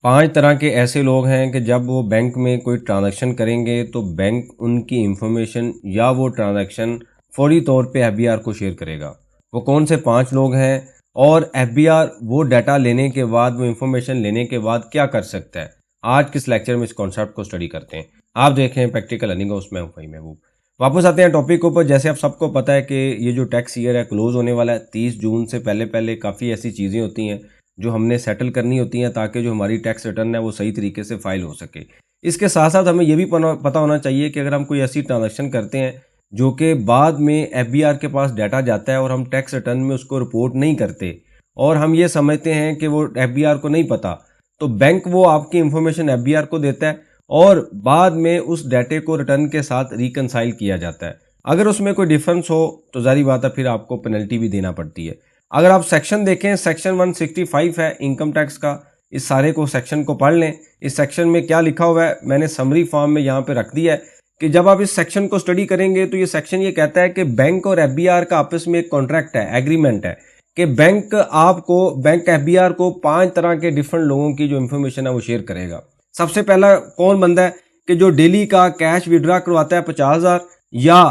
5 तरह के ऐसे लोग हैं कि जब वो बैंक में कोई ट्रांजैक्शन करेंगे तो बैंक उनकी इंफॉर्मेशन या वो ट्रांजैक्शन फौरी तौर पे एफबीआर को शेयर करेगा। वो कौन से 5 लोग हैं और एफबीआर वो डाटा लेने के बाद, वो इंफॉर्मेशन लेने के बाद क्या कर सकता है, आज किस लेक्चर में इस कॉन्सेप्ट को स्टडी करते हैं। आप देखें प्रैक्टिकल अर्निंग, उसमें हूँ महबूब। वापस आते हैं टॉपिक के ऊपर। जैसे आप सबको पता है कि ये जो टैक्स ईयर है क्लोज होने वाला है 30 जून से पहले पहले काफ़ी ऐसी चीज़ें होती हैं जो हमने सेटल करनी होती हैं ताकि जो हमारी टैक्स रिटर्न है वो सही तरीके से फाइल हो सके। इसके साथ साथ हमें ये भी पता होना चाहिए कि अगर हम कोई ऐसी ट्रांजैक्शन करते हैं जो कि बाद में एफबीआर के पास डाटा जाता है और हम टैक्स रिटर्न में उसको रिपोर्ट नहीं करते और हम ये समझते हैं कि वो एफबीआर को नहीं पता, तो बैंक वो आपकी इंफॉर्मेशन एफबीआर को देता है और बाद में उस डाटे को रिटर्न के साथ रिकनसाइल किया जाता है। अगर उसमें कोई डिफरेंस हो तो जारी बात है फिर आपको पेनल्टी भी देना पड़ती है। अगर आप सेक्शन देखें, सेक्शन 165 है इनकम टैक्स का, इस सारे को सेक्शन को पढ़ लें। इस सेक्शन में क्या लिखा हुआ है मैंने समरी फॉर्म में यहाँ पे रख दिया है कि जब आप इस सेक्शन को स्टडी करेंगे तो ये सेक्शन ये कहता है कि बैंक और एफबीआर का आपस में एक कॉन्ट्रैक्ट है, एग्रीमेंट है कि बैंक एफबीआर को 5 तरह के डिफरेंट लोगों की जो इन्फॉर्मेशन है वो शेयर करेगा। सबसे पहला कौन बंदा है कि जो डेली का कैश विड्रा करवाता है 50,000 या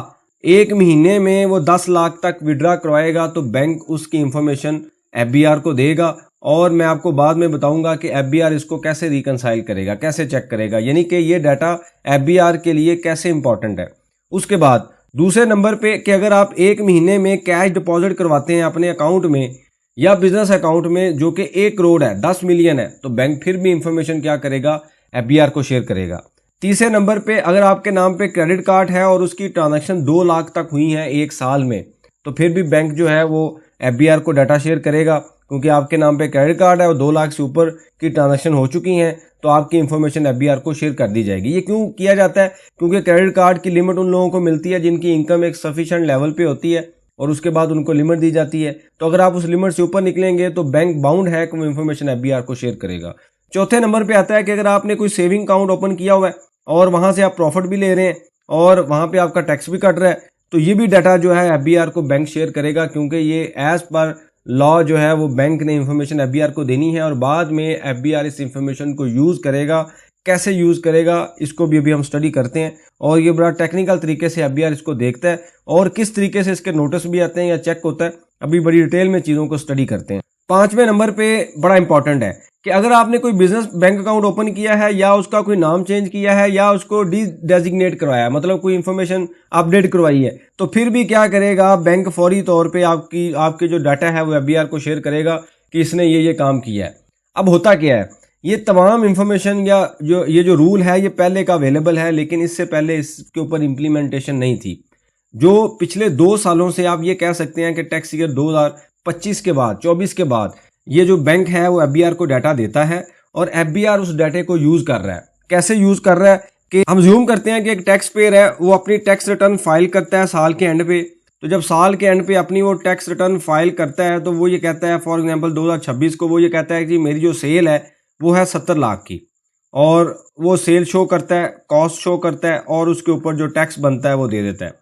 एक महीने में वो 10 लाख तक विड्रा करवाएगा तो बैंक उसकी इंफॉर्मेशन एफबीआर को देगा। और मैं आपको बाद में बताऊंगा कि एफबीआर इसको कैसे रिकनसाइल करेगा, कैसे चेक करेगा, यानी कि ये डाटा एफबीआर के लिए कैसे इंपॉर्टेंट है। उसके बाद दूसरे नंबर पे कि अगर आप एक महीने में कैश डिपॉजिट करवाते हैं अपने अकाउंट में या बिजनेस अकाउंट में जो कि 1 करोड़ है, 10 मिलियन है, तो बैंक फिर भी इंफॉर्मेशन क्या करेगा, एफबीआर को शेयर करेगा। तीसरे नंबर पे अगर आपके नाम पे क्रेडिट कार्ड है और उसकी ट्रांजैक्शन 2 लाख तक हुई है 1 साल में, तो फिर भी बैंक जो है वो एफबीआर को डाटा शेयर करेगा क्योंकि आपके नाम पे क्रेडिट कार्ड है और 2 लाख से ऊपर की ट्रांजैक्शन हो चुकी हैं तो आपकी इंफॉर्मेशन एफबीआर को शेयर कर दी जाएगी। ये क्यों किया जाता है? क्योंकि क्रेडिट कार्ड की लिमिट उन लोगों को मिलती है जिनकी इनकम एक सफिशिएंट लेवल पे होती है और उसके बाद उनको लिमिट दी जाती है। तो अगर आप उस लिमिट से ऊपर निकलेंगे तो बैंक बाउंड है कि वो इंफॉर्मेशन एफबीआर को शेयर करेगा। चौथे नंबर पे आता है कि अगर आपने कोई सेविंग अकाउंट ओपन किया हुआ है और वहां से आप प्रॉफिट भी ले रहे हैं और वहां पे आपका टैक्स भी कट रहा है, तो ये भी डाटा जो है एफबीआर को बैंक शेयर करेगा क्योंकि ये एज पर लॉ जो है वो बैंक ने इंफॉर्मेशन एफबीआर को देनी है और बाद में एफबीआर इस इंफॉर्मेशन को यूज करेगा। कैसे यूज करेगा इसको भी अभी हम स्टडी करते हैं और ये बड़ा टेक्निकल तरीके से एफबीआर इसको देखता है और किस तरीके से इसके नोटिस भी आते हैं या चेक होता है, अभी बड़ी डिटेल में चीजों को स्टडी करते हैं। 5वें नंबर पे बड़ा इंपॉर्टेंट है कि अगर आपने कोई बिजनेस बैंक अकाउंट ओपन किया है या उसका कोई नाम चेंज किया है या उसको डेजिग्नेट करवाया है, मतलब कोई इंफॉर्मेशन अपडेट करवाई है, तो फिर भी क्या करेगा बैंक फौरी तौर पे आपके जो डाटा है वो एफबीआर को शेयर करेगा कि इसने ये काम किया है। अब होता क्या है, ये तमाम इंफॉर्मेशन या जो रूल है ये पहले का अवेलेबल है लेकिन इससे पहले इसके ऊपर इम्प्लीमेंटेशन नहीं थी। जो पिछले 2 सालों से आप ये कह सकते हैं कि टैक्स ईयर 2025 के बाद 24 के बाद ये जो बैंक है वो एफबीआर को डाटा देता है और एफबीआर उस डाटे को यूज कर रहा है। कैसे यूज कर रहा है कि हम ज्यूम करते हैं कि एक टैक्स पेयर है, वो अपनी टैक्स रिटर्न फाइल करता है साल के एंड पे। तो जब साल के एंड पे अपनी वो टैक्स रिटर्न फाइल करता है तो वो ये कहता है, फॉर एग्जांपल 2026 को वो ये कहता है कि मेरी जो सेल है वो है 70 लाख की और वो सेल शो करता है, कॉस्ट शो करता है और उसके ऊपर जो टैक्स बनता है वो दे देता है।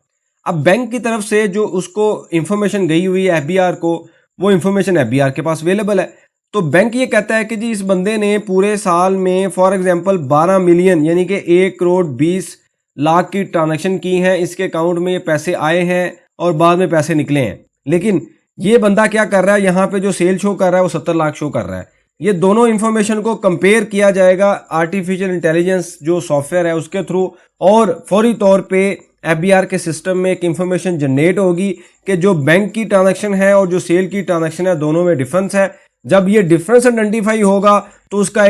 अब बैंक की तरफ से जो उसको इंफॉर्मेशन गई हुई है एफबीआर को, वो इंफॉर्मेशन एफबीआर के पास अवेलेबल है। तो बैंक ये कहता है कि जी इस बंदे ने पूरे साल में फॉर एग्जांपल 12 मिलियन यानी कि 1 करोड़ 20 लाख की ट्रांजैक्शन की है, इसके अकाउंट में ये पैसे आए हैं और बाद में पैसे निकले हैं। लेकिन ये बंदा क्या कर रहा है, यहाँ पे जो सेल शो कर रहा है वो 70 लाख शो कर रहा है। ये दोनों इंफॉर्मेशन को कंपेयर किया जाएगा आर्टिफिशियल इंटेलिजेंस जो सॉफ्टवेयर है उसके थ्रू और फौरी तौर पे एफबीआर के सिस्टम में एक इंफॉर्मेशन जनरेट होगी कि जो बैंक की ट्रांजैक्शन है और जो सेल की ट्रांजैक्शन है दोनों में डिफरेंस है। जब ये डिफरेंस आइडेंटिफाई होगा तो उसका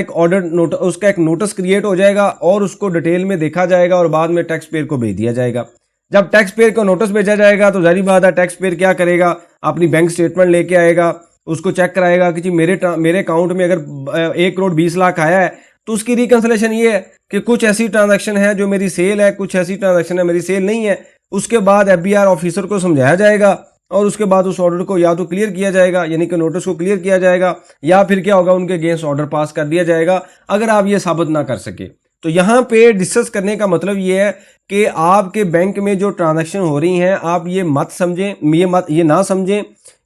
एक नोटिस क्रिएट हो जाएगा और उसको डिटेल में देखा जाएगा और बाद में टैक्स पेयर को भेज दिया जाएगा। जब टैक्स पेयर को नोटिस भेजा जाएगा तो जाहिर बात है टैक्स पेयर क्या करेगा, अपनी बैंक स्टेटमेंट लेके आएगा, उसको चेक कराएगा कि जी मेरे अकाउंट में अगर 1 करोड़ 20 लाख आया है तो उसकी रिकंसिलेशन ये है कि कुछ ऐसी ट्रांजैक्शन है जो मेरी सेल है, कुछ ऐसी ट्रांजैक्शन है मेरी सेल नहीं है। उसके बाद एफबीआर ऑफिसर को समझाया जाएगा और उसके बाद उस ऑर्डर को या तो क्लियर किया जाएगा यानी कि नोटिस को क्लियर किया जाएगा या फिर क्या होगा उनके अगेंस्ट ऑर्डर पास कर दिया जाएगा अगर आप ये साबित ना कर सके। तो यहाँ पे डिस्कस करने का मतलब ये है कि आपके बैंक में जो ट्रांजैक्शन हो रही हैं आप ये मत समझें, ये ना समझें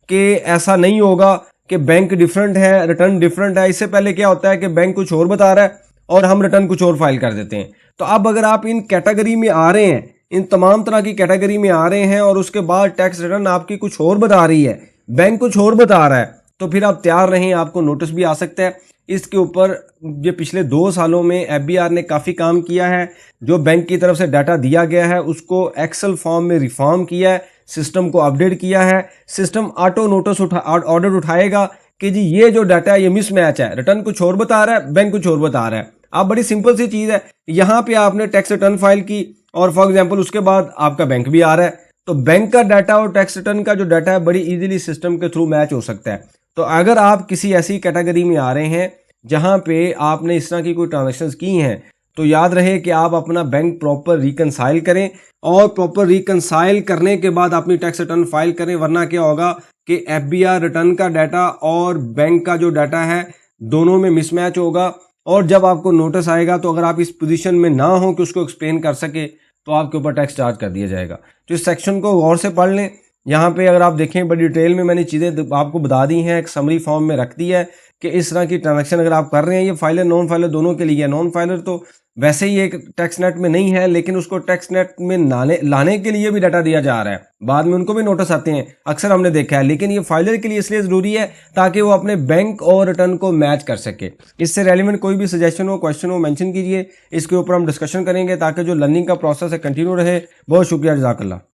कि ऐसा नहीं होगा कि बैंक डिफरेंट है, रिटर्न डिफरेंट है। इससे पहले क्या होता है कि बैंक कुछ और बता रहा है और हम रिटर्न कुछ और फाइल कर देते हैं। तो अब अगर आप इन कैटेगरी में आ रहे हैं, इन तमाम तरह की कैटेगरी में आ रहे हैं और उसके बाद टैक्स रिटर्न आपकी कुछ और बता रही है, बैंक कुछ और बता रहा है, तो फिर आप तैयार रहें, आपको नोटिस भी आ सकता है। इसके ऊपर ये पिछले 2 सालों में एफबीआर ने काफ़ी काम किया है। जो बैंक की तरफ से डाटा दिया गया है उसको एक्सेल फॉर्म में रिफॉर्म किया है, सिस्टम को अपडेट किया है। सिस्टम ऑटो नोटिस ऑर्डर उठाएगा कि जी ये जो डाटा है ये मिसमैच है, रिटर्न कुछ और बता रहा है, बैंक कुछ और बता रहा है। अब बड़ी सिंपल सी चीज़ है, यहाँ पे आपने टैक्स रिटर्न फाइल की और फॉर एग्जाम्पल उसके बाद आपका बैंक भी आ रहा है, तो बैंक का डाटा और टैक्स रिटर्न का जो डाटा है बड़ी इजीली सिस्टम के थ्रू मैच हो सकता है। तो अगर आप किसी ऐसी कैटेगरी में आ रहे हैं जहां पे आपने इस तरह की कोई ट्रांजैक्शंस की हैं, तो याद रहे कि आप अपना बैंक प्रॉपर रिकंसाइल करें और प्रॉपर रिकंसाइल करने के बाद अपनी टैक्स रिटर्न फाइल करें, वरना क्या होगा कि एफबीआर रिटर्न का डाटा और बैंक का जो डाटा है दोनों में मिसमैच होगा और जब आपको नोटिस आएगा तो अगर आप इस पोजीशन में ना हो कि उसको एक्सप्लेन कर सके तो आपके ऊपर टैक्स चार्ज कर दिया जाएगा। तो इस सेक्शन को गौर से पढ़ लें। यहाँ पे अगर आप देखें बड़ी डिटेल में मैंने चीज़ें आपको बता दी हैं, एक समरी फॉर्म में रख दी है कि इस तरह की ट्रांजैक्शन अगर आप कर रहे हैं, ये फाइलर नॉन फाइलर दोनों के लिए है। नॉन फाइलर तो वैसे ही एक टैक्स नेट में नहीं है, लेकिन उसको टैक्स नेट में लाने के लिए भी डाटा दिया जा रहा है, बाद में उनको भी नोटिस आते हैं, अक्सर हमने देखा है। लेकिन ये फाइलर के लिए इसलिए ज़रूरी है ताकि वो अपने बैंक और रिटर्न को मैच कर सके। इससे रेलिवेंट कोई भी सजेशन हो, क्वेश्चन हो, मेंशन कीजिए, इसके ऊपर हम डिस्कशन करेंगे ताकि जो लर्निंग का प्रोसेस है कंटिन्यू रहे। बहुत शुक्रिया, जज़ाकल्लाह।